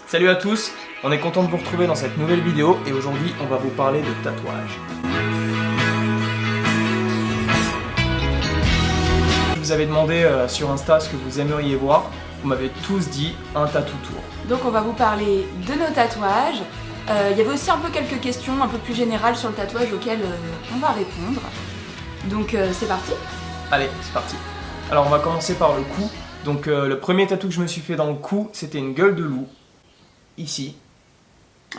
Salut à tous, on est content de vous retrouver dans cette nouvelle vidéo et aujourd'hui on va vous parler de tatouage. Je vous avais demandé sur Insta ce que vous aimeriez voir, vous m'avez tous dit un tatou tour. Donc on va vous parler de nos tatouages. Il y avait aussi un peu quelques questions un peu plus générales sur le tatouage auxquelles on va répondre. Donc c'est parti. Allez, c'est parti. Alors on va commencer par le cou. Donc le premier tatou que je me suis fait dans le cou, c'était une gueule de loup. Ici.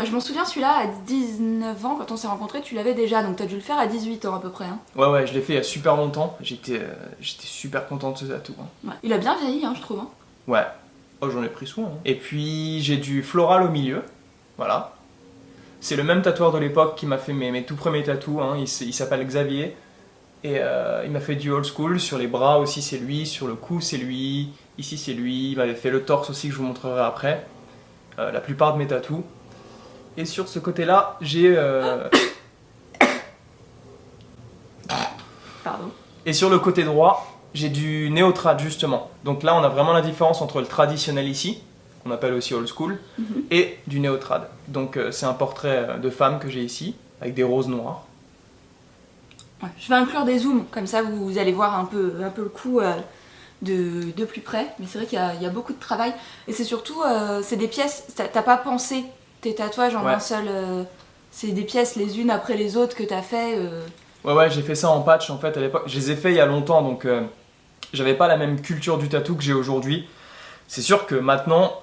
Je m'en souviens, celui-là, à 19 ans, quand on s'est rencontrés, tu l'avais déjà, donc t'as dû le faire à 18 ans à peu près. Hein. Ouais, je l'ai fait il y a super longtemps. J'étais super content de ce tatou. Hein. Ouais. Il a bien vieilli, hein, je trouve. Hein. Ouais. Oh, j'en ai pris soin. Hein. Et puis j'ai du floral au milieu. Voilà. C'est le même tatoueur de l'époque qui m'a fait mes tout premiers tatous. Hein. Il s'appelle Xavier. Et il m'a fait du old school. Sur les bras aussi, c'est lui. Sur le cou, c'est lui. Ici, c'est lui. Il m'avait fait le torse aussi, que je vous montrerai après. La plupart de mes tatous. Et sur ce côté-là, j'ai... Pardon. Et sur le côté droit, j'ai du néo-trad justement. Donc là, on a vraiment la différence entre le traditionnel ici, qu'on appelle aussi old school, et du néo-trad. Donc c'est un portrait de femme que j'ai ici, avec des roses noires. Ouais. Je vais inclure des zooms, comme ça vous allez voir un peu le coup de plus près. Mais c'est vrai qu'il y a beaucoup de travail. Et c'est surtout, c'est des pièces, t'as pas pensé tes tatouages en un seul... c'est des pièces les unes après les autres que t'as fait... Ouais, j'ai fait ça en patch en fait à l'époque. Je les ai fait il y a longtemps, donc j'avais pas la même culture du tatou que j'ai aujourd'hui. C'est sûr que maintenant,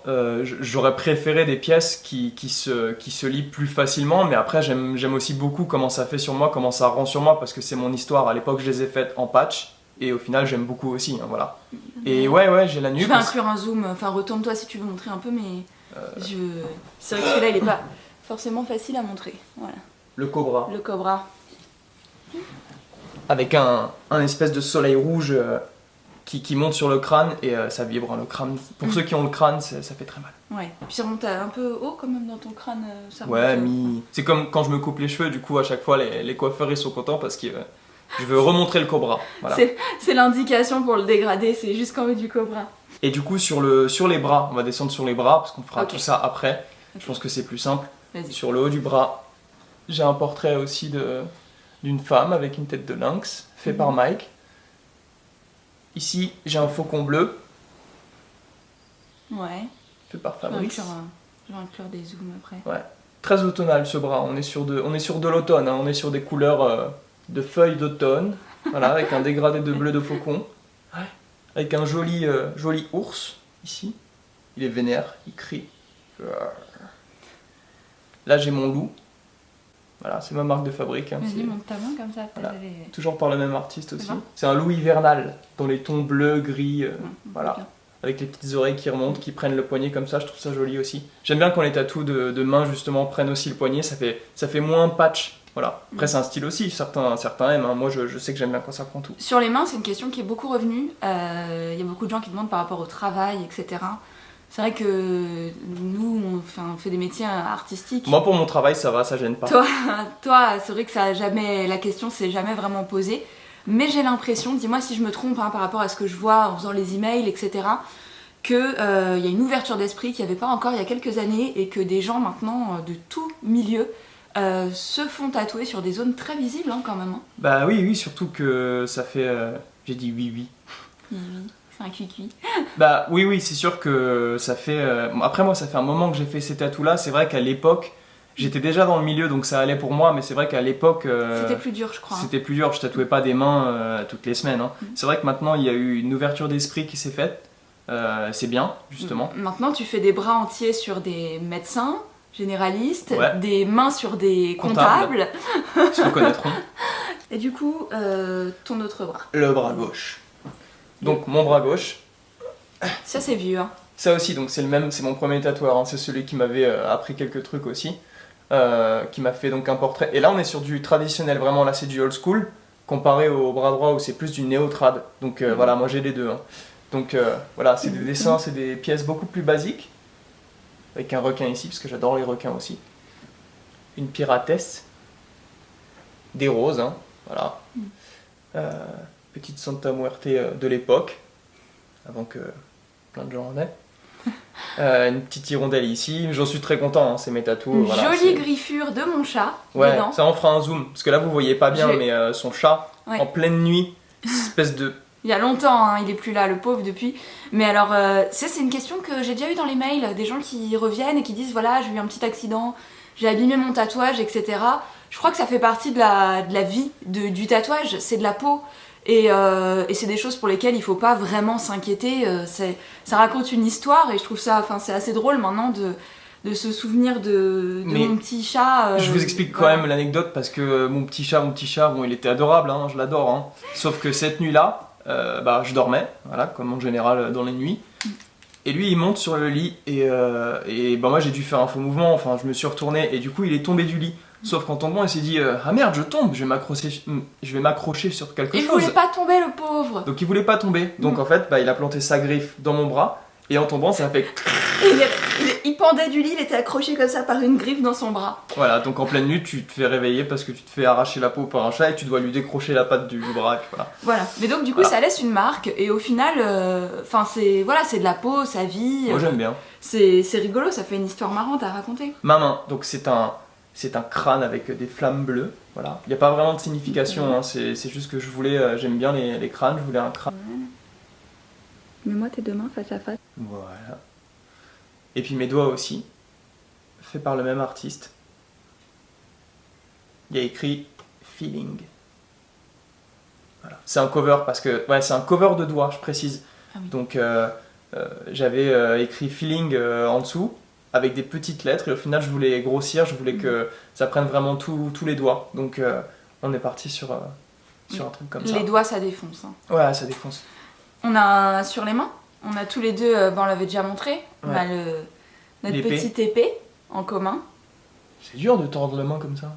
j'aurais préféré des pièces qui se lient plus facilement, mais après j'aime aussi beaucoup comment ça fait sur moi, comment ça rend sur moi, parce que c'est mon histoire. À l'époque, je les ai faites en patch, et au final, j'aime beaucoup aussi, hein, voilà. Et ouais, j'ai la nuque. Je vais inclure un zoom, enfin retourne-toi si tu veux montrer un peu, mais c'est vrai que celui-là, il est pas forcément facile à montrer. Voilà. Le cobra. Le cobra. Avec un espèce de soleil rouge qui monte sur le crâne et ça vibre. Hein, le crâne. Pour ceux qui ont le crâne, ça fait très mal. Ouais, et puis ça remonte un peu haut quand même dans ton crâne. Ça ouais, c'est comme quand je me coupe les cheveux, du coup à chaque fois les coiffeurs ils sont contents parce que je veux remontrer le cobra. Voilà. C'est l'indication pour le dégrader, c'est jusqu'en haut du cobra. Et du coup sur les bras, on va descendre sur les bras parce qu'on fera tout ça après. Je pense que c'est plus simple. Sur le haut du bras, j'ai un portrait aussi d'une femme avec une tête de lynx, fait par Mike. Ici, j'ai un faucon bleu. Ouais. Fait par Fabrice. Je vais inclure des zooms après. Ouais. Très automnal ce bras, on est sur de l'automne, hein. On est sur des couleurs de feuilles d'automne, voilà, avec un dégradé de bleu de faucon. Ouais. Avec un joli ours, ici. Il est vénère, il crie. Là, j'ai mon loup. Voilà, c'est ma marque de fabrique. Hein, vas-y, monte ta main comme ça. Voilà. Toujours par le même artiste aussi. C'est un loup hivernal, dans les tons bleu, gris, voilà. Bien. Avec les petites oreilles qui remontent, qui prennent le poignet comme ça, je trouve ça joli aussi. J'aime bien quand les tatous de main justement prennent aussi le poignet, ça fait moins patch. Voilà. Après c'est un style aussi, certains aiment, hein. Moi je sais que j'aime bien quand ça prend tout. Sur les mains, c'est une question qui est beaucoup revenue. Il y a beaucoup de gens qui demandent par rapport au travail, etc. C'est vrai que nous, on fait des métiers artistiques. Moi, pour mon travail, ça va, ça gêne pas. Toi c'est vrai que la question s'est jamais vraiment posée. Mais j'ai l'impression, dis-moi si je me trompe hein, par rapport à ce que je vois en faisant les emails, etc., qu'il y a une ouverture d'esprit qu'il n'y avait pas encore il y a quelques années et que des gens maintenant de tout milieu se font tatouer sur des zones très visibles hein, quand même. Hein. Bah oui, surtout que ça fait... j'ai dit oui. C'est un cuicui. Bah oui, c'est sûr que ça fait... Après moi, ça fait un moment que j'ai fait ces tatous-là. C'est vrai qu'à l'époque, j'étais déjà dans le milieu, donc ça allait pour moi. Mais c'est vrai qu'à l'époque... c'était plus dur, je crois. C'était plus dur, je tatouais pas des mains toutes les semaines. Hein. C'est vrai que maintenant, il y a eu une ouverture d'esprit qui s'est faite. C'est bien, justement. Maintenant, tu fais des bras entiers sur des médecins généralistes, des mains sur des comptables. Ils se reconnaîtront. Et du coup, ton autre bras. Le bras gauche. Donc mon bras gauche. Ça c'est vieux. Hein. Ça aussi, donc c'est mon premier tatoueur. Hein. C'est celui qui m'avait appris quelques trucs aussi. Qui m'a fait donc un portrait. Et là on est sur du traditionnel, vraiment là c'est du old school. Comparé au bras droit où c'est plus du néo-trad. Donc voilà, moi j'ai les deux. Hein. Donc voilà, c'est des dessins, c'est des pièces beaucoup plus basiques. Avec un requin ici, parce que j'adore les requins aussi. Une piratesse. Des roses, hein, voilà. Petite Santa Muerte de l'époque, avant que plein de gens en aient. Une petite hirondelle ici, j'en suis très content, hein, c'est mes tatous. Une voilà, jolie griffure de mon chat ouais, dedans. ça on fera un zoom, parce que là vous voyez pas bien, mais son chat, Ouais. en pleine nuit, espèce de... Il y a longtemps, hein, il est plus là, le pauvre, depuis. Mais alors, ça c'est une question que j'ai déjà eu dans les mails, des gens qui reviennent et qui disent voilà, j'ai eu un petit accident, j'ai abîmé mon tatouage, etc. Je crois que ça fait partie de la vie du tatouage, c'est de la peau. Et c'est des choses pour lesquelles il faut pas vraiment s'inquiéter. Ça raconte une histoire et je trouve ça, enfin, c'est assez drôle maintenant de se souvenir de mon petit chat. Je vous explique quand même l'anecdote parce que mon petit chat, bon, il était adorable, hein, je l'adore. Hein. Sauf que cette nuit-là, je dormais, voilà, comme en général dans les nuits. Et lui, il monte sur le lit et moi j'ai dû faire un faux mouvement. Enfin, je me suis retourné et du coup, il est tombé du lit. Sauf qu'en tombant, il s'est dit ah merde, je tombe, je vais m'accrocher sur quelque chose. Il voulait pas tomber, le pauvre. Donc il voulait pas tomber. Donc en fait, il a planté sa griffe dans mon bras et en tombant, ça a fait. Il pendait du lit, il était accroché comme ça par une griffe dans son bras. Voilà, donc en pleine nuit, tu te fais réveiller parce que tu te fais arracher la peau par un chat et tu dois lui décrocher la patte du bras. Voilà. Mais donc du coup, ça laisse une marque et au final, c'est de la peau, sa vie. Moi j'aime bien. C'est rigolo, ça fait une histoire marrante à raconter. Ma main, donc c'est un crâne avec des flammes bleues. Voilà. Il n'y a pas vraiment de signification, hein, c'est juste que j'aime bien les crânes, je voulais un crâne. Mets-moi tes deux mains face à face. Voilà. Et puis mes doigts aussi, fait par le même artiste. Il y a écrit Feeling. Voilà. C'est un cover parce que c'est un cover de doigts, je précise. Ah oui. Donc j'avais écrit Feeling en dessous avec des petites lettres et au final je voulais grossir, je voulais que ça prenne vraiment tous les doigts. Donc on est parti sur un truc comme ça. Les doigts ça défonce. Hein. Ouais, ça défonce. On a sur les mains, on a tous les deux, on l'avait déjà montré, on a notre petite épée en commun. C'est dur de tordre la main comme ça.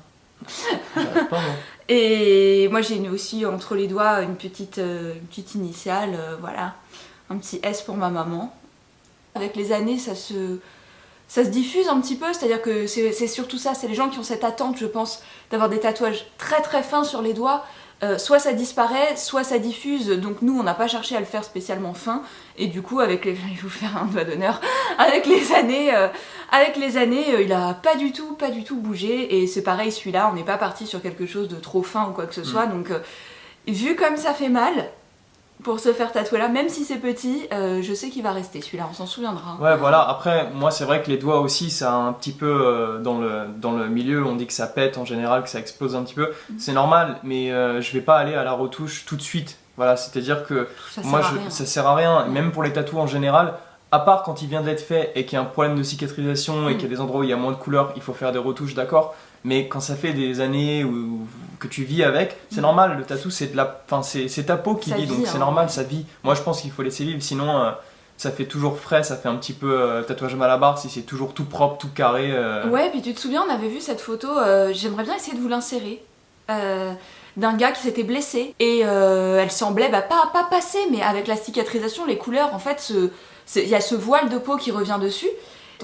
J'arrive pas, moi. Et moi j'ai aussi entre les doigts une petite initiale, voilà, un petit S pour ma maman. Avec les années ça se diffuse un petit peu, c'est-à-dire que c'est surtout ça, c'est les gens qui ont cette attente, je pense, d'avoir des tatouages très très fins sur les doigts. Soit ça disparaît, soit ça diffuse, donc nous on n'a pas cherché à le faire spécialement fin, et du coup je vais vous faire un doigt d'honneur, avec les années il a pas du tout bougé, et c'est pareil celui-là, on n'est pas parti sur quelque chose de trop fin ou quoi que ce soit, donc vu comme ça fait mal, pour se faire tatouer là, même si c'est petit, je sais qu'il va rester celui-là, on s'en souviendra. Ouais, voilà, après, moi c'est vrai que les doigts aussi, ça a un petit peu, dans le milieu, on dit que ça pète en général, que ça explose un petit peu, c'est normal, mais je vais pas aller à la retouche tout de suite, voilà, c'est-à-dire que ça sert à rien, même pour les tatous en général, à part quand il vient d'être fait et qu'il y a un problème de cicatrisation et qu'il y a des endroits où il y a moins de couleurs, il faut faire des retouches, d'accord, mais quand ça fait des années que tu vis avec, c'est normal, le tatou c'est ta peau qui vit, donc c'est normal, ça vit. Moi je pense qu'il faut laisser vivre, sinon ça fait toujours frais, ça fait un petit peu tatouage malabar si c'est toujours tout propre, tout carré. Ouais, puis tu te souviens, on avait vu cette photo, j'aimerais bien essayer de vous l'insérer, d'un gars qui s'était blessé et elle semblait pas passer, mais avec la cicatrisation, les couleurs, en fait, il y a ce voile de peau qui revient dessus.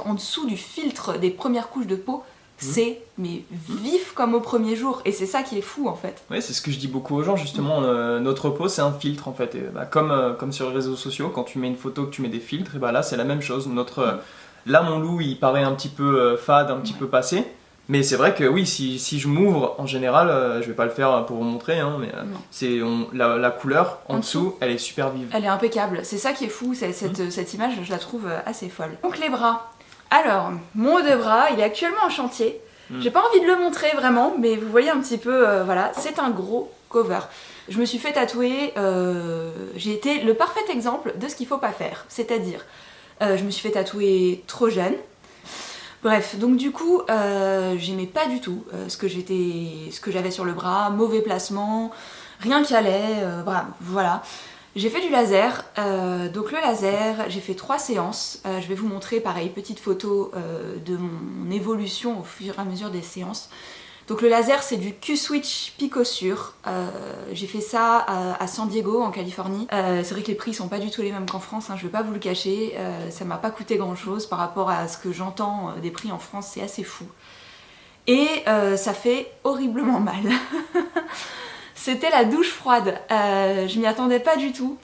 En dessous du filtre des premières couches de peau, c'est mais vif comme au premier jour, et c'est ça qui est fou en fait. Oui, c'est ce que je dis beaucoup aux gens justement, notre peau c'est un filtre en fait, et, comme sur les réseaux sociaux, quand tu mets une photo, que tu mets des filtres, et là c'est la même chose. Là mon loup il paraît un petit peu fade, un petit peu passé, mais c'est vrai que oui, si je m'ouvre en général, je vais pas le faire pour vous montrer, hein, mais la couleur en dessous elle est super vive. Elle est impeccable, c'est ça qui est fou, cette image je la trouve assez folle. Donc les bras. Alors, mon haut de bras, il est actuellement en chantier. J'ai pas envie de le montrer vraiment, mais vous voyez un petit peu, voilà, c'est un gros cover. Je me suis fait tatouer, j'ai été le parfait exemple de ce qu'il faut pas faire. C'est-à-dire, je me suis fait tatouer trop jeune. Bref, donc du coup, j'aimais pas du tout ce que j'avais sur le bras, mauvais placement, rien qui allait, voilà. J'ai fait du laser, donc le laser, j'ai fait 3 séances, je vais vous montrer pareil, petite photo de mon évolution au fur et à mesure des séances. Donc le laser c'est du Q-Switch Picossure, j'ai fait ça à San Diego en Californie. C'est vrai que les prix sont pas du tout les mêmes qu'en France, hein, je vais pas vous le cacher, ça m'a pas coûté grand chose par rapport à ce que j'entends des prix en France, c'est assez fou. Et ça fait horriblement mal. C'était la douche froide, je m'y attendais pas du tout.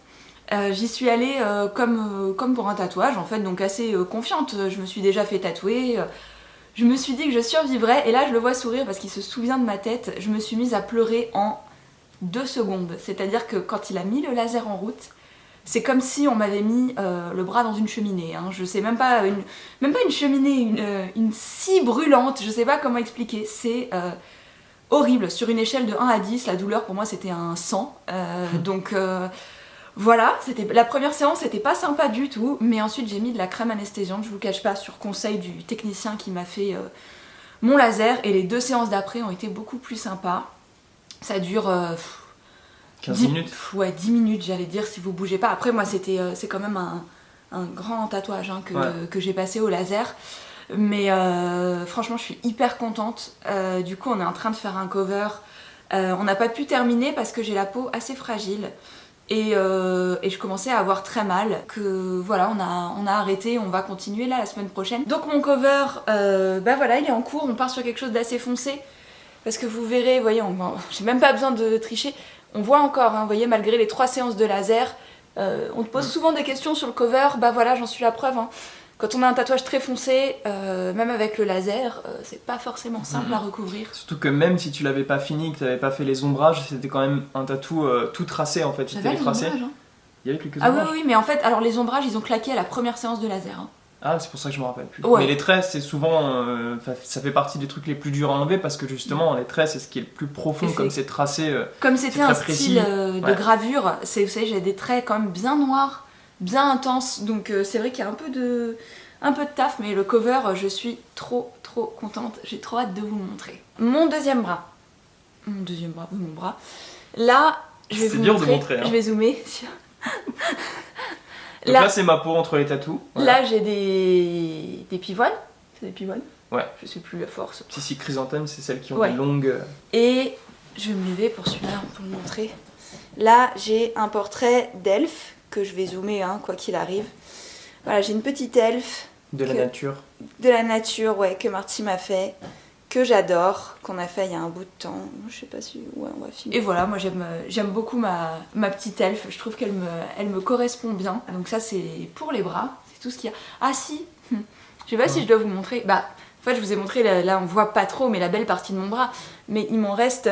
J'y suis allée comme pour un tatouage en fait, donc assez confiante. Je me suis déjà fait tatouer. Je me suis dit que je survivrais et là je le vois sourire parce qu'il se souvient de ma tête. Je me suis mise à pleurer en 2 secondes. C'est-à-dire que quand il a mis le laser en route, c'est comme si on m'avait mis le bras dans une cheminée. Hein. Je sais même pas une cheminée, une scie brûlante. Je sais pas comment expliquer. C'est horrible. Sur une échelle de 1 à 10, la douleur pour moi c'était un 100. Donc voilà, la première séance c'était pas sympa du tout. Mais ensuite j'ai mis de la crème anesthésiante, je vous cache pas, sur conseil du technicien qui m'a fait mon laser. Et les 2 séances d'après ont été beaucoup plus sympas. Ça dure 15 minutes. Ouais, 10 minutes j'allais dire si vous bougez pas. Après moi c'est quand même un grand tatouage hein, que j'ai passé au laser. Mais franchement je suis hyper contente. Du coup on est en train de faire un cover. On n'a pas pu terminer parce que j'ai la peau assez fragile. Et je commençais à avoir très mal. Que voilà, on a arrêté, on va continuer là la semaine prochaine. Donc mon cover, voilà, il est en cours. On part sur quelque chose d'assez foncé. Parce que vous verrez, vous voyez, j'ai même pas besoin de tricher. On voit encore, hein, vous voyez, malgré les 3 séances de laser, on te pose souvent des questions sur le cover. Bah voilà, j'en suis la preuve. Hein. Quand on a un tatouage très foncé, même avec le laser, c'est pas forcément simple à recouvrir. Surtout que même si tu l'avais pas fini, que tu n'avais pas fait les ombrages, c'était quand même un tatou tout tracé en fait. Il était tracé. Hein. Il y avait quelques ombrages. ombrages. Ah oui, mais en fait, alors les ombrages, ils ont claqué à la première séance de laser. Hein. Ah, c'est pour ça que je me rappelle plus. Ouais. Mais les traits, c'est souvent. Ça fait partie des trucs les plus durs à enlever parce que justement, les traits, c'est ce qui est le plus profond, comme c'est tracé. Comme c'était un précis. style de gravure, vous savez, j'ai des traits quand même bien noirs, bien intenses. Donc c'est vrai qu'il y a un peu de taf, mais le cover, je suis trop contente. J'ai trop hâte de vous le montrer. Mon deuxième bras. Mon bras. Là, je vais vous dur montrer. De montrer hein. Je vais zoomer sur. Donc là, c'est ma peau entre les tatous. Voilà. Là, j'ai des pivoines. C'est des pivoines? Ouais. Je sais plus la force. Si chrysanthème, c'est celles qui ont des longues. Et je vais me lever pour celui-là, pour le montrer. Là, j'ai un portrait d'elfe que je vais zoomer, hein, quoi qu'il arrive. Voilà, j'ai une petite elfe. De la nature. De la nature, ouais, que Marty m'a fait. Que j'adore, qu'on a fait il y a un bout de temps. Je sais pas si... Ouais, on va filmer. Et voilà, moi j'aime beaucoup ma petite elfe. Je trouve qu'elle me correspond bien. Donc ça, c'est pour les bras. C'est tout ce qu'il y a. Ah si Je sais pas si je dois vous montrer. Bah, en fait, je vous ai montré, là on voit pas trop, mais la belle partie de mon bras. Mais il m'en reste...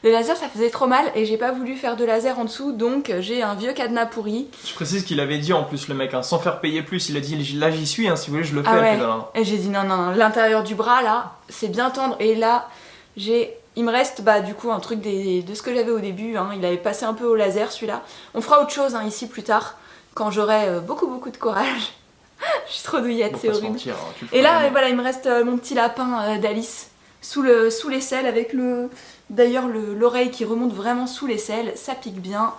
Le laser, ça faisait trop mal et j'ai pas voulu faire de laser en dessous, donc j'ai un vieux cadenas pourri. Je précise qu'il avait dit en plus le mec, hein, sans faire payer plus, il a dit là j'y suis, hein, si vous voulez je le fais. Ah ouais. Et j'ai dit non, l'intérieur du bras là, c'est bien tendre. Et là, il me reste du coup un truc de ce que j'avais au début, hein. Il avait passé un peu au laser celui-là. On fera autre chose hein, ici plus tard, quand j'aurai beaucoup de courage. Je suis trop douillette, c'est horrible. Mentir, hein, et là, voilà, il me reste mon petit lapin d'Alice sous l'aisselle avec d'ailleurs l'oreille qui remonte vraiment sous l'aisselle, ça pique bien.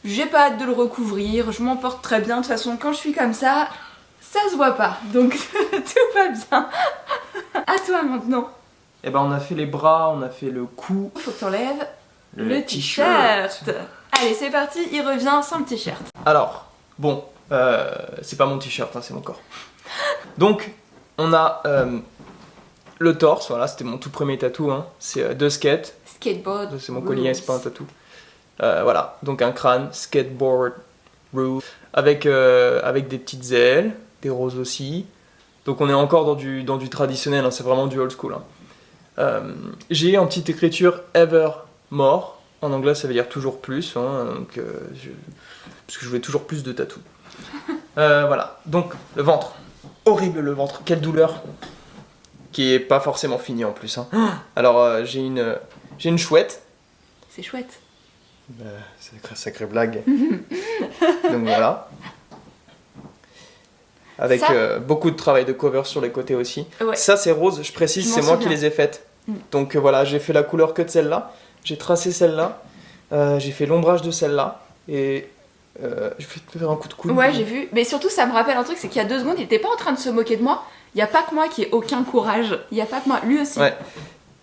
J'ai pas hâte de le recouvrir, je m'en porte très bien. De toute façon, quand je suis comme ça se voit pas. Donc tout va bien. À toi maintenant. Et ben on a fait les bras, on a fait le cou. Faut que t'enlèves le t-shirt. Allez, c'est parti, il revient sans le t-shirt. Alors, bon, c'est pas mon t-shirt, hein, c'est mon corps. Donc, on a le torse, voilà, c'était mon tout premier tatou, hein. C'est deux skates. Skateboard. C'est mon collier, c'est pas un tatou. Voilà, donc un crâne, skateboard, roof, avec des petites ailes, des roses aussi. Donc on est encore dans du traditionnel, hein, c'est vraiment du old school. Hein. J'ai en petite écriture Evermore, en anglais ça veut dire toujours plus, hein, donc, parce que je voulais toujours plus de tatou. Voilà, donc le ventre, horrible le ventre, quelle douleur, qui est pas forcément finie en plus. Hein. Alors j'ai une chouette. C'est chouette. Sacrée blague. Donc voilà. Avec beaucoup de travail de cover sur les côtés aussi. Ouais. Ça c'est rose, je précise, c'est moi qui les ai faites. Donc voilà, j'ai fait la couleur que de celle-là. J'ai tracé celle-là. J'ai fait l'ombrage de celle-là. Et je vais te faire un coup de coude. Ouais, j'ai vu. Mais surtout, ça me rappelle un truc, c'est qu'il y a 2 secondes, il était pas en train de se moquer de moi. Il n'y a pas que moi qui ai aucun courage. Il n'y a pas que moi, lui aussi. Ouais.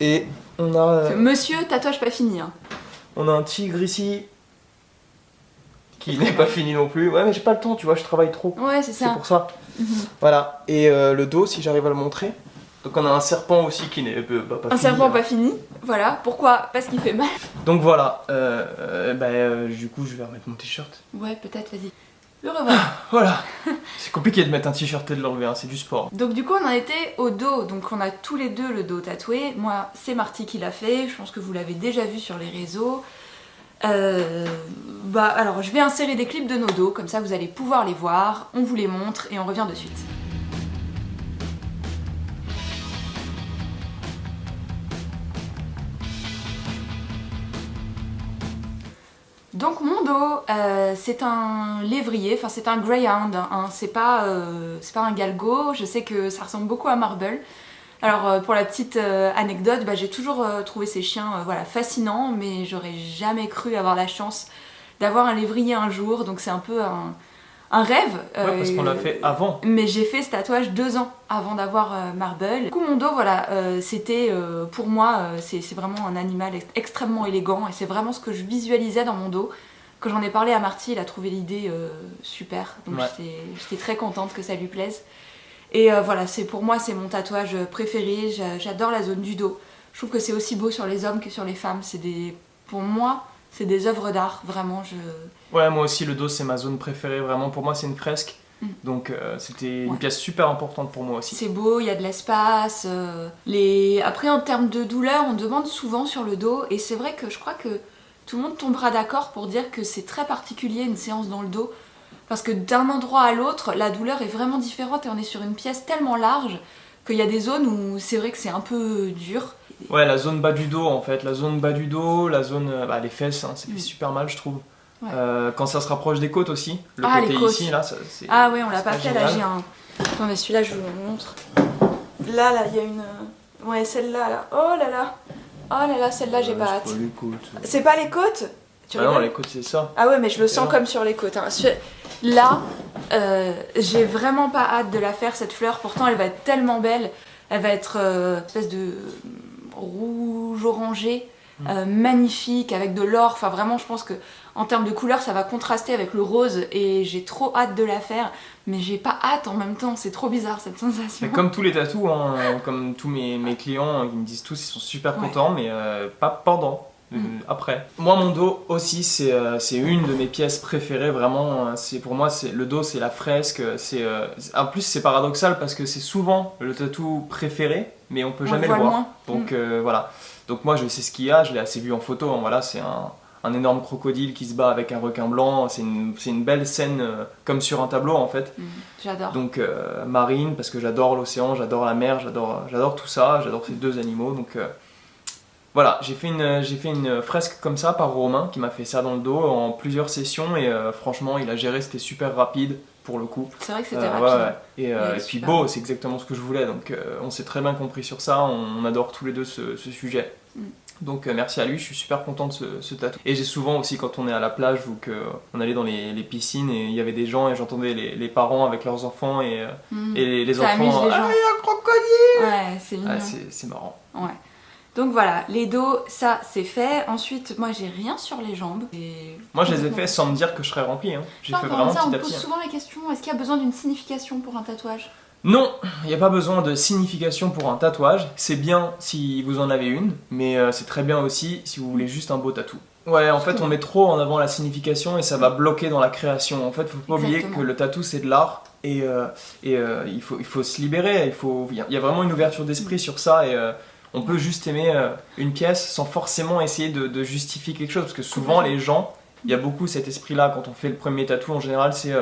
Et on a... Monsieur, tatouage pas fini. Hein. On a un tigre ici qui n'est pas fini non plus. Ouais, mais j'ai pas le temps, tu vois, je travaille trop. Ouais, c'est ça. C'est pour ça. Voilà. Et le dos, si j'arrive à le montrer. Donc on a un serpent aussi qui n'est pas Un fini, serpent hein. pas fini, voilà. Pourquoi? Parce qu'il fait mal. Donc voilà, du coup je vais remettre mon t-shirt. Ouais, peut-être, vas-y. Le revoir. Voilà, c'est compliqué de mettre un t-shirt et de l'enlever, hein, c'est du sport. Donc du coup on en était au dos, donc on a tous les deux le dos tatoué. Moi c'est Marty qui l'a fait, je pense que vous l'avez déjà vu sur les réseaux. Alors je vais insérer des clips de nos dos, comme ça vous allez pouvoir les voir, on vous les montre et on revient de suite. Donc mon dos, c'est un lévrier, enfin c'est un greyhound, hein, c'est pas un galgo, je sais que ça ressemble beaucoup à Marble. Alors pour la petite anecdote, j'ai toujours trouvé ces chiens fascinants, mais j'aurais jamais cru avoir la chance d'avoir un lévrier un jour, donc c'est un peu un rêve. Ouais, parce qu'on l'a fait avant. Mais j'ai fait ce tatouage 2 ans avant d'avoir Marble. Du coup mon dos, c'était pour moi, c'est vraiment un animal extrêmement élégant et c'est vraiment ce que je visualisais dans mon dos. Quand j'en ai parlé à Marty, il a trouvé l'idée super, donc j'étais très contente que ça lui plaise. Et pour moi c'est mon tatouage préféré, j'adore la zone du dos. Je trouve que c'est aussi beau sur les hommes que sur les femmes, pour moi c'est des œuvres d'art, vraiment. Ouais, moi aussi le dos c'est ma zone préférée, vraiment pour moi c'est une fresque. Donc c'était une pièce super importante pour moi aussi. C'est beau, il y a de l'espace. Après en termes de douleur, on demande souvent sur le dos et c'est vrai que je crois que tout le monde tombera d'accord pour dire que c'est très particulier une séance dans le dos. Parce que d'un endroit à l'autre, la douleur est vraiment différente et on est sur une pièce tellement large qu'il y a des zones où c'est vrai que c'est un peu dur. Ouais, la zone bas du dos en fait, la zone bas du dos, la zone, les fesses, hein, ça fait super mal je trouve. Ouais. Quand ça se rapproche des côtes aussi, le côté les côtes. ici là, c'est... Ah ouais, on l'a pas fait génial. là, j'ai un... Attends, mais celui-là je vous le montre. Là, il y a une... Ouais, celle-là, là. Oh là là, celle-là j'ai pas hâte. C'est pas les côtes. C'est pas les côtes? Ah non, les côtes c'est ça. Ah ouais, mais je le sens comme sur les côtes. Hein. Là, j'ai vraiment pas hâte de la faire cette fleur. Pourtant, elle va être tellement belle. Elle va être espèce de rouge orangé, magnifique, avec de l'or. Enfin, vraiment, je pense que en termes de couleur, ça va contraster avec le rose. Et j'ai trop hâte de la faire. Mais j'ai pas hâte en même temps. C'est trop bizarre cette sensation. Mais comme tous les tatous, hein, comme tous mes clients, ils me disent tous, ils sont super contents, mais pas pendant. Après. Moi mon dos aussi c'est une de mes pièces préférées vraiment, pour moi le dos c'est la fresque, en plus c'est paradoxal parce que c'est souvent le tatou préféré mais on peut jamais le voir. Donc voilà. Donc moi je sais ce qu'il y a, je l'ai assez vu en photo, hein, voilà, c'est un énorme crocodile qui se bat avec un requin blanc, c'est une belle scène comme sur un tableau en fait. J'adore. Donc marine parce que j'adore l'océan, j'adore la mer, j'adore tout ça, j'adore ces deux animaux donc voilà, j'ai fait une fresque comme ça par Romain qui m'a fait ça dans le dos en plusieurs sessions et franchement il a géré, c'était super rapide pour le coup. C'est vrai que c'était rapide. Ouais. Et puis beau, c'est exactement ce que je voulais, donc on s'est très bien compris sur ça, on adore tous les deux ce sujet. Donc merci à lui, je suis super content de ce tatou. Et j'ai souvent aussi quand on est à la plage ou qu'on allait dans les piscines et il y avait des gens et j'entendais les parents avec leurs enfants et les ça enfants amuse les gens. Ah, il y a un crocodile. Ouais, c'est mignon. C'est marrant. Ouais. Donc voilà, les dos, ça c'est fait. Ensuite, moi j'ai rien sur les jambes. Moi je les ai fait sans me dire que je serais rempli. Hein. J'ai fait vraiment ça, petit on à pose petit. souvent la question, est-ce qu'il y a besoin d'une signification pour un tatouage? Non, il n'y a pas besoin de signification pour un tatouage. C'est bien si vous en avez une, mais c'est très bien aussi si vous voulez juste un beau tatou. Ouais, en fait on met trop en avant la signification et ça va bloquer dans la création. En fait, faut pas oublier que le tatou c'est de l'art et il faut se libérer. Il y a vraiment une ouverture d'esprit sur ça et on peut juste aimer une pièce sans forcément essayer de justifier quelque chose parce que souvent les gens, il y a beaucoup cet esprit-là quand on fait le premier tatou en général, c'est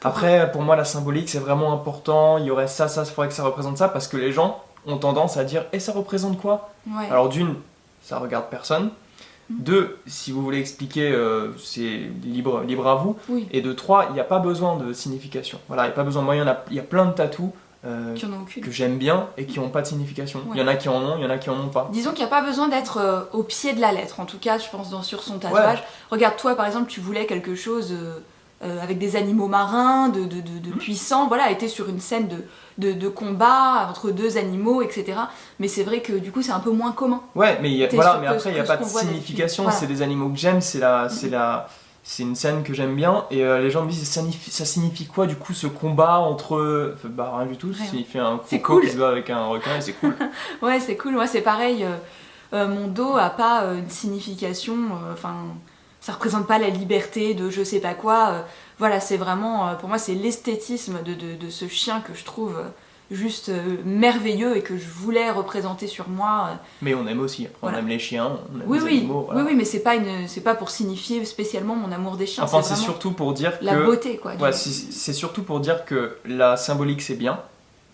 après pour moi la symbolique c'est vraiment important, il y aurait ça, il faudrait que ça représente ça parce que les gens ont tendance à dire et ça représente quoi? Ouais. Alors d'une, ça regarde personne. Deux, si vous voulez expliquer, c'est libre à vous. Oui. Et de trois, il n'y a pas besoin de signification. Voilà, il n'y a pas besoin. Moi, il y a plein de tatous que j'aime bien et qui n'ont pas de signification. Ouais. Il y en a qui en ont, il y en a qui en ont pas. Disons qu'il n'y a pas besoin d'être au pied de la lettre, en tout cas, je pense, sur son tatouage. Ouais. Regarde, toi, par exemple, tu voulais quelque chose avec des animaux marins, de puissants, voilà, était sur une scène de combat entre deux animaux, etc. Mais c'est vrai que du coup, c'est un peu moins commun. Ouais, mais, mais après, il n'y a pas de signification. Voilà. C'est des animaux que j'aime, C'est une scène que j'aime bien et les gens me disent ça signifie quoi du coup ce combat entre... Bah rien du tout, ça signifie un coco qui se bat avec un requin et c'est cool. Ouais, c'est cool, moi c'est pareil, mon dos a pas une signification, enfin ça représente pas la liberté de je sais pas quoi, voilà c'est vraiment, pour moi c'est l'esthétisme de ce chien que je trouve juste merveilleux et que je voulais représenter sur moi. Mais on aime aussi, voilà. On aime les chiens, on aime oui, les oui. animaux. Voilà. Oui, mais c'est pas pour signifier spécialement mon amour des chiens. Enfin, c'est surtout pour dire la que... beauté, quoi. Ouais, c'est surtout pour dire que la symbolique, c'est bien.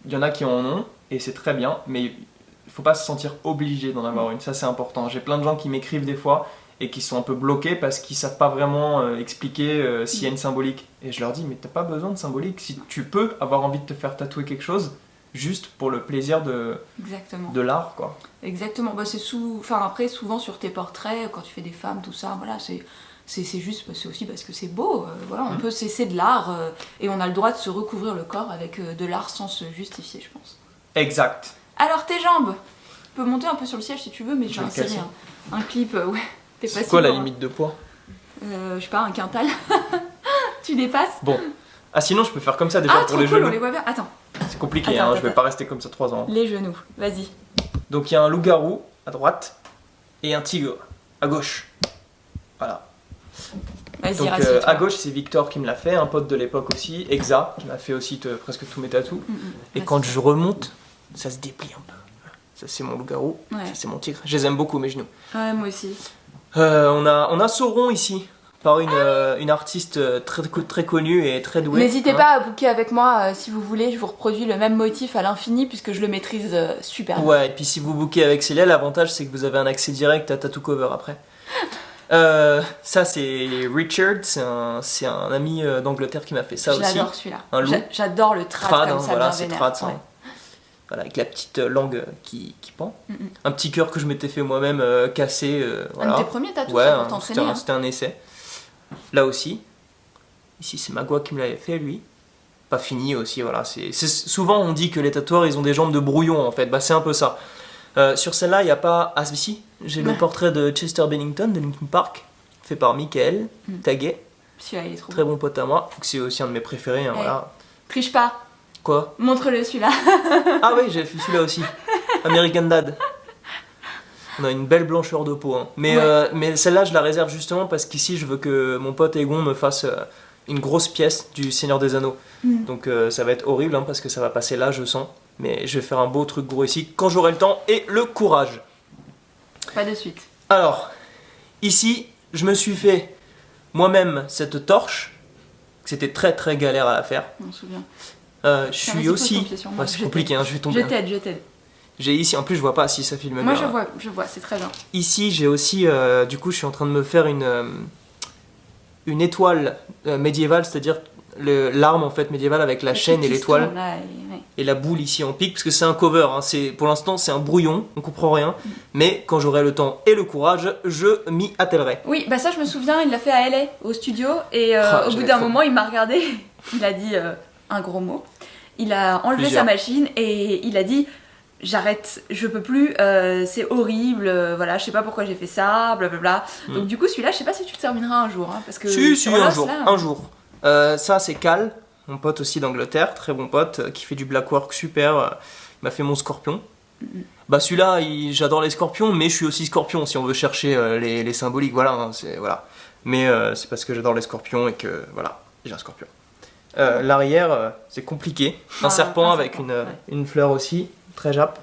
Il y en a qui en ont, et c'est très bien, mais il faut pas se sentir obligé d'en avoir une. Ça, c'est important. J'ai plein de gens qui m'écrivent des fois et qui sont un peu bloqués parce qu'ils savent pas vraiment expliquer s'il y a une symbolique. Et je leur dis, mais t'as pas besoin de symbolique. Si tu peux avoir envie de te faire tatouer quelque chose, juste pour le plaisir de l'art, quoi. Exactement. Bah, enfin, après, souvent sur tes portraits, quand tu fais des femmes, tout ça, voilà, c'est juste, c'est aussi parce que c'est beau. Voilà, on peut cesser de l'art et on a le droit de se recouvrir le corps avec de l'art sans se justifier, je pense. Exact. Alors, tes jambes. Tu peux monter un peu sur le siège si tu veux, mais je vais insérer un clip. Ouais. C'est quoi la limite de poids? Je sais pas, un quintal. Tu dépasses? Bon. Ah, sinon, je peux faire comme ça déjà pour les cool, genoux. on les voit bien. Attends. C'est compliqué, je vais pas rester comme ça 3 ans. Les genoux, vas-y. Donc il y a un loup-garou à droite et un tigre à gauche. Voilà. Donc à gauche, c'est Victor qui me l'a fait, un pote de l'époque aussi, Exa, qui m'a fait aussi presque tous mes tatous. Et quand je remonte, ça se déplie un peu. Ça c'est mon loup-garou, ça c'est mon tigre. Je les aime beaucoup mes genoux. Ouais, moi aussi. On a Sauron ici. Par une artiste très connue et très douée. N'hésitez pas à booker avec moi si vous voulez, je vous reproduis le même motif à l'infini puisque je le maîtrise super bien. Ouais, et puis si vous bookez avec Célia, l'avantage c'est que vous avez un accès direct à Tattoo Cover après. Ça c'est Richard, c'est un ami d'Angleterre qui m'a fait ça aussi. J'adore celui-là. Un loup. J'adore le trad comme ça, voilà, c'est vénère. trad ça. Ouais. Voilà, avec la petite langue qui pend. Un petit cœur que je m'étais fait moi-même cassé. Voilà. Un de tes premiers tatous, ouais, pour t'entraîner. C'était un essai. Là aussi. Ici, c'est Magua qui me l'avait fait, lui. Pas fini aussi, voilà. Souvent, on dit que les tatoueurs, ils ont des jambes de brouillon, en fait. Bah, c'est un peu ça. Sur celle-là, il n'y a pas... Ah, si, j'ai le portrait de Chester Bennington, de Linkin Park, fait par Michael Taguet. Celui-là, il est trop très bon pote à moi. C'est aussi un de mes préférés, voilà. Triche pas. Quoi? Montre-le, celui-là. Ah oui, j'ai fait celui-là aussi. American Dad. On a une belle blancheur de peau, hein. Mais celle-là je la réserve justement parce qu'ici je veux que mon pote Egon me fasse une grosse pièce du Seigneur des Anneaux. Donc ça va être horrible parce que ça va passer là je sens. Mais je vais faire un beau truc gros ici quand j'aurai le temps et le courage. Pas de suite. Alors, ici je me suis fait moi-même cette torche. C'était très très galère à la faire. On se souvient. Je suis aussi... c'est compliqué, je vais tomber. Je t'aide. J'ai ici, en plus je vois pas si ça filme bien. Moi je vois, c'est très bien. Ici j'ai aussi, du coup je suis en train de me faire une étoile médiévale, c'est-à-dire l'arme en fait médiévale avec la chaîne et l'étoile. Et la boule ici en pique, parce que c'est un cover, hein. Pour l'instant c'est un brouillon, on comprend rien. Mais quand j'aurai le temps et le courage, je m'y attellerai. Oui, bah ça je me souviens, il l'a fait à LA, au studio, et au bout d'un moment il m'a regardé, il a dit un gros mot. Il a enlevé sa machine et il a dit... J'arrête, je peux plus, c'est horrible, voilà, je sais pas pourquoi j'ai fait ça, blablabla. Donc du coup celui-là, je sais pas si tu le termineras un jour, hein, parce que... Si, un jour. Ça c'est Cal, mon pote aussi d'Angleterre, très bon pote, qui fait du blackwork super, il m'a fait mon scorpion. Bah celui-là, j'adore les scorpions, mais je suis aussi scorpion si on veut chercher les symboliques, voilà, hein, voilà. Mais c'est parce que j'adore les scorpions et que, voilà, j'ai un scorpion. L'arrière, c'est compliqué, un serpent avec une fleur aussi. Très jap.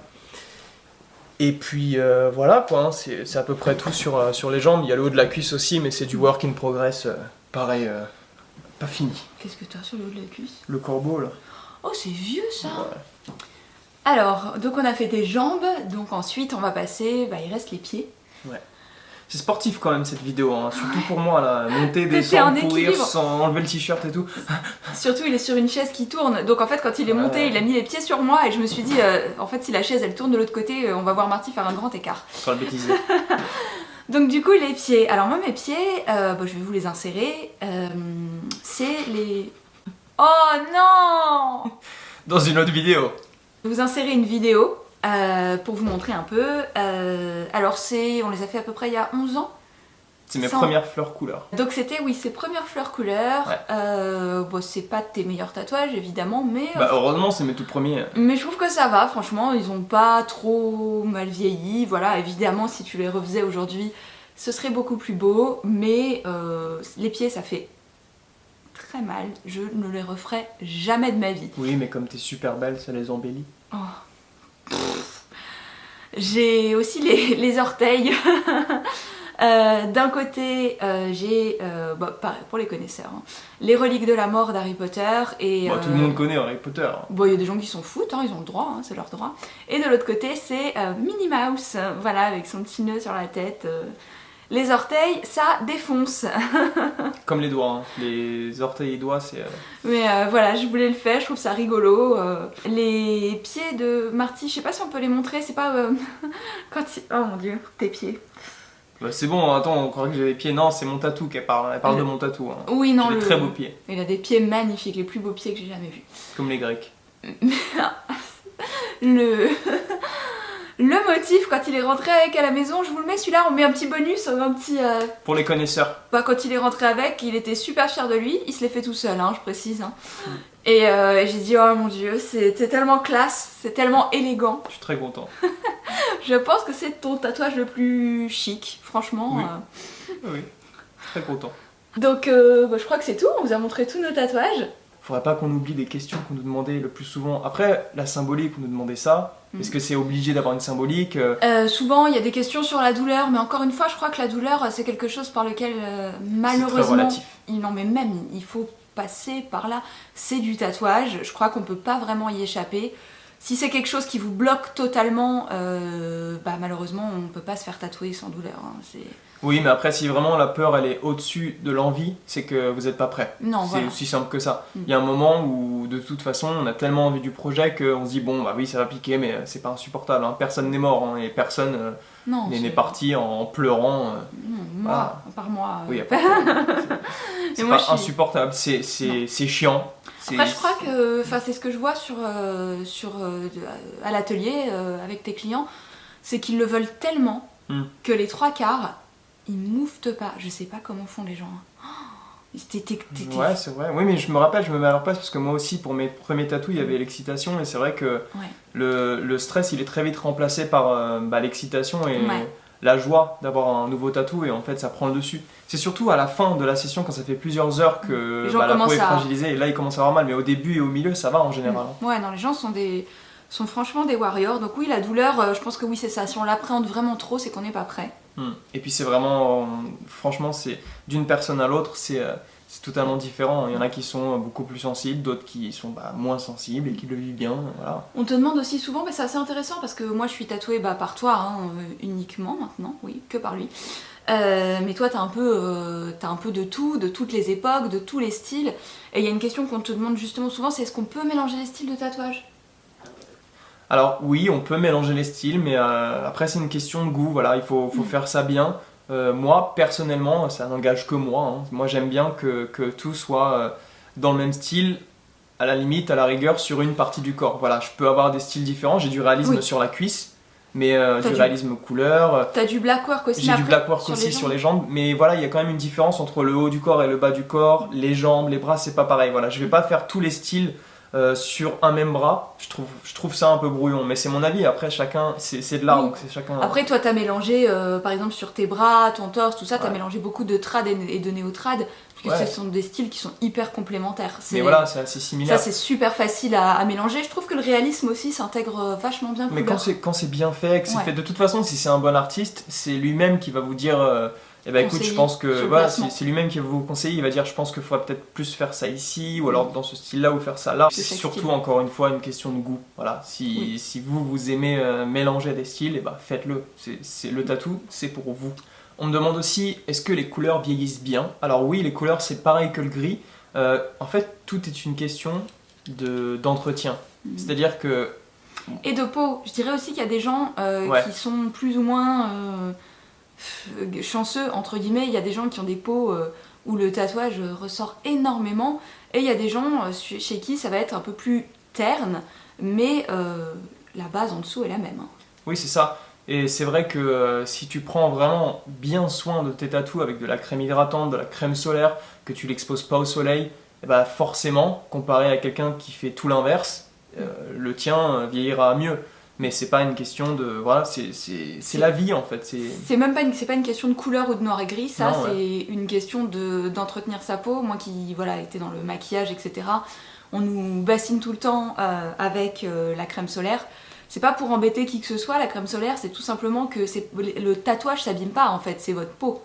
Et puis voilà quoi, hein, c'est à peu près tout sur les jambes. Il y a le haut de la cuisse aussi, mais c'est du work in progress. Pareil, pas fini. Qu'est-ce que tu as sur le haut de la cuisse? Le corbeau là. Oh, c'est vieux ça. Ouais. Alors, donc on a fait tes jambes, donc ensuite on va passer, il reste les pieds. Ouais. C'est sportif quand même cette vidéo, hein. Surtout pour moi là, monter, descendre, courir sans enlever le t-shirt et tout. Surtout il est sur une chaise qui tourne, donc en fait quand il est monté il a mis les pieds sur moi et je me suis dit en fait si la chaise elle tourne de l'autre côté on va voir Marty faire un grand écart. Sur la bêtise. Donc du coup les pieds, alors moi mes pieds, je vais vous les insérer, c'est les... Oh non! Dans une autre vidéo. Je vais vous insérer une vidéo. Pour vous montrer un peu, alors on les a fait à peu près il y a 11 ans, C'est mes Sans- premières fleurs couleurs. Donc c'était, oui, ses premières fleurs couleurs. Ouais. Bon, c'est pas tes meilleurs tatouages, évidemment, mais... Bah heureusement, c'est mes tout premiers. Mais je trouve que ça va, franchement, ils ont pas trop mal vieilli. Voilà, évidemment, si tu les refaisais aujourd'hui, ce serait beaucoup plus beau, mais les pieds, ça fait très mal. Je ne les referai jamais de ma vie. Oui, mais comme t'es super belle, ça les embellit. Oh. J'ai aussi les orteils. D'un côté, j'ai, pareil, pour les connaisseurs, hein, les reliques de la mort d'Harry Potter. Et Tout le monde connaît Harry Potter. bon, il y a des gens qui s'en foutent, hein, ils ont le droit, hein, c'est leur droit. Et de l'autre côté, c'est Minnie Mouse, voilà, avec son petit nœud sur la tête. Les orteils, ça défonce. Comme les doigts, hein. Les orteils et doigts, c'est... Mais voilà, je voulais le faire, je trouve ça rigolo. Les pieds de Marty, je sais pas si on peut les montrer, c'est pas... quand il... Oh mon dieu, tes pieds. Bah, c'est bon, attends, on croirait que j'ai des pieds. Non, c'est mon tatou qu'elle parle. Elle parle de mon tatou. Hein. Oui, non, J'ai des très beaux pieds, il a des pieds magnifiques, les plus beaux pieds que j'ai jamais vus. comme les Grecs. Le... Le motif, quand il est rentré avec à la maison, je vous le mets celui-là, on met un petit bonus, un petit... Pour les connaisseurs. Bah, quand il est rentré avec, il était super fier de lui, il se l'est fait tout seul, hein, je précise. Hein. Et j'ai dit, oh mon dieu, c'est tellement classe, c'est tellement élégant. Je suis très content. Je pense que c'est ton tatouage le plus chic, franchement. Oui. Oui, très content. Donc je crois que c'est tout, on vous a montré tous nos tatouages. Faudrait pas qu'on oublie des questions qu'on nous demandait le plus souvent. Après, la symbolique, on nous demandait ça. Est-ce que c'est obligé d'avoir une symbolique Souvent, il y a des questions sur la douleur, mais encore une fois, je crois que la douleur, c'est quelque chose par lequel, malheureusement... C'est très relatif. Non, mais même, il faut passer par là. C'est du tatouage, je crois qu'on peut pas vraiment y échapper. Si c'est quelque chose qui vous bloque totalement, malheureusement, on peut pas se faire tatouer sans douleur. Hein. Oui, mais après, si vraiment la peur, elle est au-dessus de l'envie, c'est que vous n'êtes pas prêt. Non, c'est voilà. aussi simple que ça. Il y a un moment où, de toute façon, on a tellement envie du projet qu'on se dit, bon, bah oui, ça va piquer, mais c'est pas insupportable. Hein. Personne n'est mort, hein, et personne Non, n'est parti en pleurant. Non, moi, par moi. Oui, c'est pas insupportable, c'est chiant. Après, je crois que c'est ce que je vois à l'atelier avec tes clients, c'est qu'ils le veulent tellement que les trois quarts, ils mouftent pas. Je sais pas comment font les gens. Ouais, c'est vrai. Oui, mais je me rappelle, je me mets à leur place parce que moi aussi, pour mes premiers tatous, il y avait l'excitation et c'est vrai que le stress, il est très vite remplacé par l'excitation et la joie d'avoir un nouveau tatou et en fait, ça prend le dessus. C'est surtout à la fin de la session, quand ça fait plusieurs heures que la peau est fragilisée et là, il commence à avoir mal. Mais au début et au milieu, ça va en général. Ouais, non, les gens sont franchement des warriors. Donc oui, la douleur, je pense que oui, c'est ça. Si on l'appréhende vraiment trop, c'est qu'on n'est pas prêt. Et puis c'est vraiment, franchement, c'est d'une personne à l'autre, c'est totalement différent. Il y en a qui sont beaucoup plus sensibles, d'autres qui sont moins sensibles et qui le vivent bien. Voilà. On te demande aussi souvent, mais c'est assez intéressant parce que moi je suis tatouée par toi hein, uniquement maintenant, oui, que par lui. Mais toi t'as un peu de tout, de toutes les époques, de tous les styles. Et il y a une question qu'on te demande justement souvent, c'est est-ce qu'on peut mélanger les styles de tatouage ? Alors oui, on peut mélanger les styles, mais après c'est une question de goût, voilà, il faut faire ça bien. Moi, personnellement, ça n'engage que moi. Hein. Moi, j'aime bien que tout soit dans le même style, à la limite, à la rigueur, sur une partie du corps. Voilà, je peux avoir des styles différents. J'ai du réalisme sur la cuisse, mais du réalisme couleur. T'as du blackwork aussi. J'ai du blackwork aussi sur les jambes, mais voilà, il y a quand même une différence entre le haut du corps et le bas du corps. Les jambes, les bras, c'est pas pareil. Voilà, je vais pas faire tous les styles sur un même bras. Je trouve ça un peu brouillon, mais c'est mon avis. Après, chacun, c'est de l'art, donc c'est chacun. Après, toi, t'as mélangé, par exemple, sur tes bras, ton torse, tout ça, t'as mélangé beaucoup de trad et de néotrad, parce que ce sont des styles qui sont hyper complémentaires. Mais voilà, c'est assez similaire. Ça, c'est super facile à mélanger. Je trouve que le réalisme aussi s'intègre vachement bien. Mais quand c'est bien fait, que c'est fait, de toute façon, si c'est un bon artiste, c'est lui-même qui va vous dire. Eh ben écoute, je pense que voilà, c'est lui-même qui va vous conseiller, il va dire je pense qu'il faudrait peut-être plus faire ça ici, ou alors dans ce style-là, ou faire ça là. C'est surtout encore une fois une question de goût. Voilà, si vous aimez mélanger des styles, et ben faites-le. C'est le tatou, c'est pour vous. On me demande aussi, est-ce que les couleurs vieillissent bien ? Alors oui, les couleurs c'est pareil que le gris. En fait, tout est une question d'entretien. C'est-à-dire que... Et de peau. Je dirais aussi qu'il y a des gens qui sont plus ou moins... chanceux entre guillemets, il y a des gens qui ont des peaux où le tatouage ressort énormément et il y a des gens chez qui ça va être un peu plus terne mais la base en dessous est la même. Oui c'est ça, Et c'est vrai que si tu prends vraiment bien soin de tes tatous avec de la crème hydratante, de la crème solaire, que tu l'exposes pas au soleil, et bah forcément, comparé à quelqu'un qui fait tout l'inverse, le tien vieillira mieux. Mais c'est pas une question de... Voilà, c'est la vie en fait. C'est pas une question de couleur ou de noir et gris, ça Non, ouais. c'est une question d'entretenir sa peau. Moi qui voilà, était dans le maquillage, etc., on nous bassine tout le temps avec la crème solaire. C'est pas pour embêter qui que ce soit, la crème solaire, c'est tout simplement que le tatouage s'abîme pas en fait, c'est votre peau.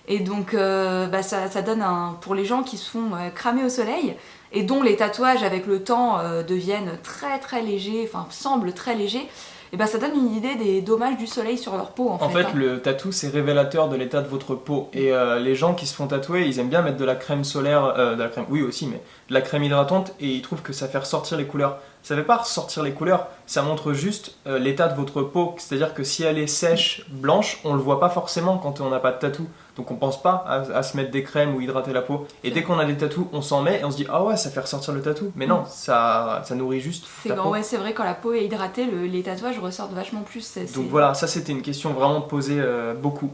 Et donc ça donne pour les gens qui se font cramer au soleil et dont les tatouages avec le temps deviennent très très légers, enfin semblent très légers, et ça donne une idée des dommages du soleil sur leur peau En fait, le tatou, c'est révélateur de l'état de votre peau. Et les gens qui se font tatouer, ils aiment bien mettre de la crème solaire, de la crème, oui aussi, mais de la crème hydratante, et ils trouvent que ça fait ressortir les couleurs. Ça ne fait pas ressortir les couleurs, ça montre juste l'état de votre peau. C'est-à-dire que si elle est sèche, blanche, on ne le voit pas forcément quand on n'a pas de tatou. Donc on pense pas à se mettre des crèmes ou hydrater la peau. Et dès qu'on a des tatous, on s'en met et on se dit ah ouais, ça fait ressortir le tatou. Mais non, ça nourrit juste ta peau. Ouais, c'est vrai, quand la peau est hydratée, les tatouages ressortent vachement plus. Donc voilà, ça c'était une question vraiment posée beaucoup.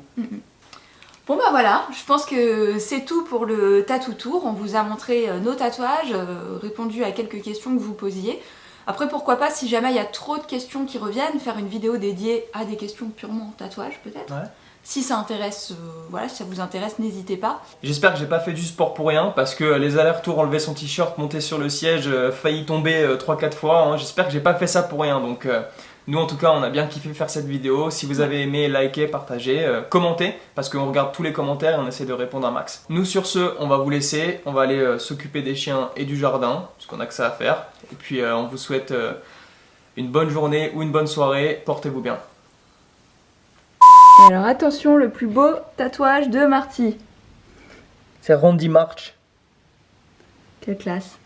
Bon bah voilà, je pense que c'est tout pour le tattoo tour. On vous a montré nos tatouages, répondu à quelques questions que vous posiez. Après pourquoi pas, si jamais il y a trop de questions qui reviennent, faire une vidéo dédiée à des questions purement tatouage peut-être. Ouais. Si ça intéresse, voilà, si ça vous intéresse, n'hésitez pas. J'espère que j'ai pas fait du sport pour rien, parce que les allers-retours, enlever son t-shirt, monter sur le siège, failli tomber 3-4 fois, hein. J'espère que j'ai pas fait ça pour rien. Donc nous en tout cas on a bien kiffé faire cette vidéo. Si vous avez aimé, likez, partagez, commentez, parce qu'on regarde tous les commentaires et on essaie de répondre un max. Nous sur ce, on va vous laisser, on va aller s'occuper des chiens et du jardin, puisqu'on a que ça à faire. Et puis on vous souhaite une bonne journée ou une bonne soirée, portez-vous bien. Et alors attention, le plus beau tatouage de Marty. C'est Randy March. Quelle classe.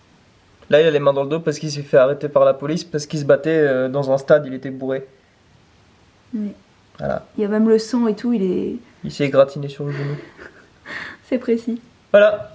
Là, il a les mains dans le dos parce qu'il s'est fait arrêter par la police parce qu'il se battait dans un stade, il était bourré. Oui. Voilà. Il y a même le sang et tout, Il s'est égratigné sur le genou. c'est précis. Voilà.